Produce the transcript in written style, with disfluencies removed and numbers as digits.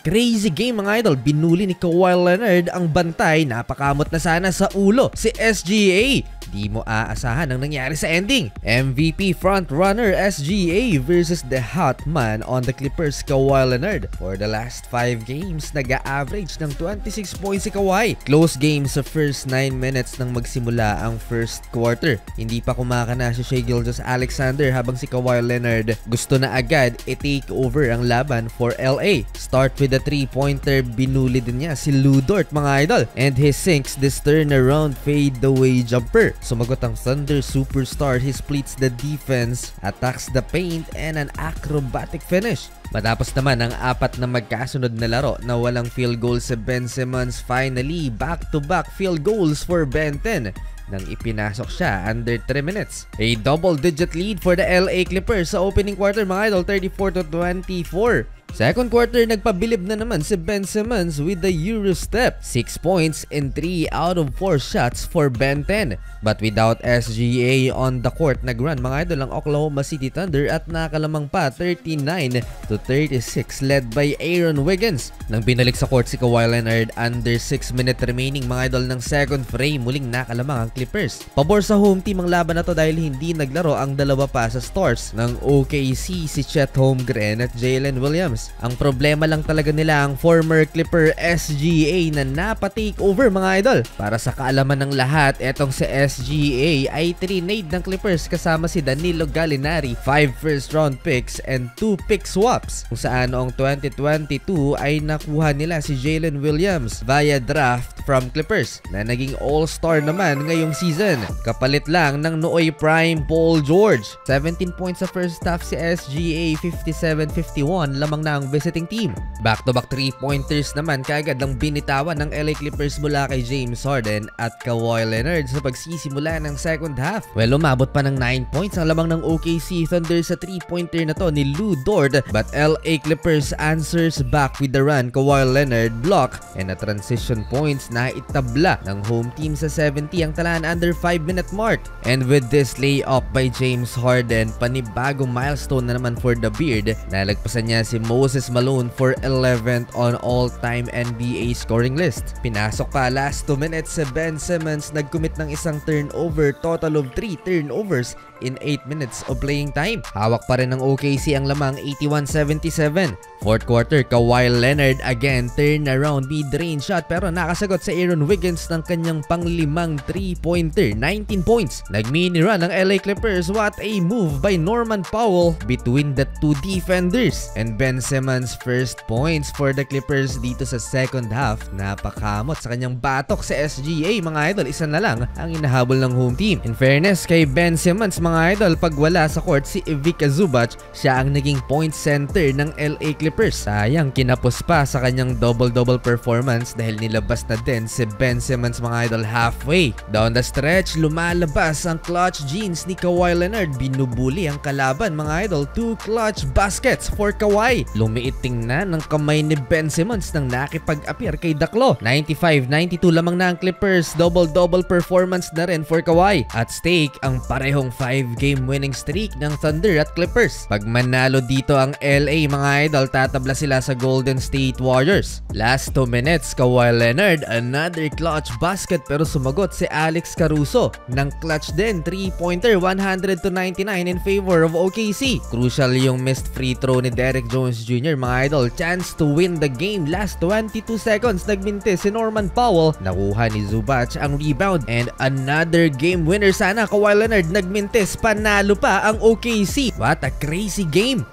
Crazy game mga idol, binuli ni Kawhi Leonard ang bantay, napakamot na sana sa ulo si SGA. Di mo aasahan ang nangyari sa ending. MVP frontrunner SGA versus the hot man on the Clippers, Kawhi Leonard. For the last 5 games, nag-a-average ng 26 points si Kawhi. Close game sa first 9 minutes nang magsimula ang first quarter. Hindi pa kumakana si Shai Gilgeous-Alexander habang si Kawhi Leonard gusto na agad i-take over ang laban for LA. Start with the 3-pointer, binuli din niya si Lu Dort mga idol. And he sinks this turnaround fadeaway jumper. Sumagot ang Thunder superstar, he splits the defense, attacks the paint, and an acrobatic finish. Matapos naman ang 4 na magkasunod na laro na walang field goal si Ben Simmons, finally back-to-back field goals for Ben 10 nang ipinasok siya under 3 minutes. A double-digit lead for the LA Clippers sa opening quarter mga idol, 34-24. Second quarter, nagpabilib na naman si Ben Simmons with the Euro step. 6 points in 3 out of 4 shots for Ben 10. But without SGA on the court, nag-run mga idol ang Oklahoma City Thunder at nakalamang pa 39-36 led by Aaron Wiggins. Nang binalik sa court si Kawhi Leonard under 6 minute remaining mga idol ng second frame, muling nakalamang ang Clippers. Pabor sa home team ang laban na to dahil hindi naglaro ang dalawa pa sa stars ng OKC, si Chet Holmgren at Jalen Williams. Ang problema lang talaga nila ang former Clipper SGA na napa-take over mga idol. Para sa kaalaman ng lahat, etong si SGA ay trinade ng Clippers kasama si Danilo Gallinari, 5 first round picks and 2 pick swaps. Kung saan noong 2022 ay nakuha nila si Jalen Williams via draft from Clippers na naging all-star naman ngayong season. Kapalit lang ng nooy prime Paul George. 17 points sa first half si SGA, 57-51 lamang na ang visiting team. Back-to-back 3-pointers naman kaagad ang binitawan ng LA Clippers mula kay James Harden at Kawhi Leonard sa pagsisimula ng second half. Well, umabot pa ng 9 points ang lamang ng OKC Thunder sa 3-pointer na to ni Lu Dort, but LA Clippers answers back with the run. Kawhi Leonard block and a transition points na itabla ng home team sa 70 ang talaan under 5-minute mark. And with this layup by James Harden, panibagong milestone na naman for the Beard. Nalagpasan niya si Moses Malone for 11th on all-time NBA scoring list. Pinasok pa last 2 minutes si Ben Simmons, nag-commit ng isang turnover, total of 3 turnovers in 8 minutes of playing time. Hawak pa rin ng OKC ang lamang, 81-77. Fourth quarter, Kawhi Leonard again turn around mid-range shot pero nakasagot sa Aaron Wiggins ng kanyang pang-limang 3-pointer, 19 points. Nag-mini run ng LA Clippers. What a move by Norman Powell between the two defenders. And Ben Simmons first points for the Clippers dito sa second half. Napakamot sa kanyang batok sa SGA mga idol. Isa na lang ang inahabol ng home team. In fairness kay Ben Simmons mga idol, pag wala sa court si Ivica Zubac, siya ang naging point center ng LA Clippers. Sayang, kinapos pa sa kanyang double-double performance dahil nilabas na din si Ben Simmons mga idol halfway. Down the stretch, lumalabas ang clutch genes ni Kawhi Leonard. Binubuli ang kalaban mga idol. 2 clutch baskets for Kawhi. Lumiit tingnan ng kamay ni Ben Simmons nang nakipag-appear kay Daklo. 95-92 lamang na ang Clippers. Double-double performance na rin for Kawhi. At stake ang parehong 5-game winning streak ng Thunder at Clippers. Pag manalo dito ang LA mga idol, tatabla sila sa Golden State Warriors. Last 2 minutes, Kawhi Leonard, another clutch basket pero sumagot si Alex Caruso ng clutch din, 3-pointer, 100-99 in favor of OKC. Crucial yung missed free throw ni Derek Jones Jr. mga idol. Chance to win the game. Last 22 seconds, nagmintis si Norman Powell. Nakuha ni Zubac ang rebound and another game winner sana. Kawhi Leonard nagmintis, panalo pa ang OKC. What a crazy game!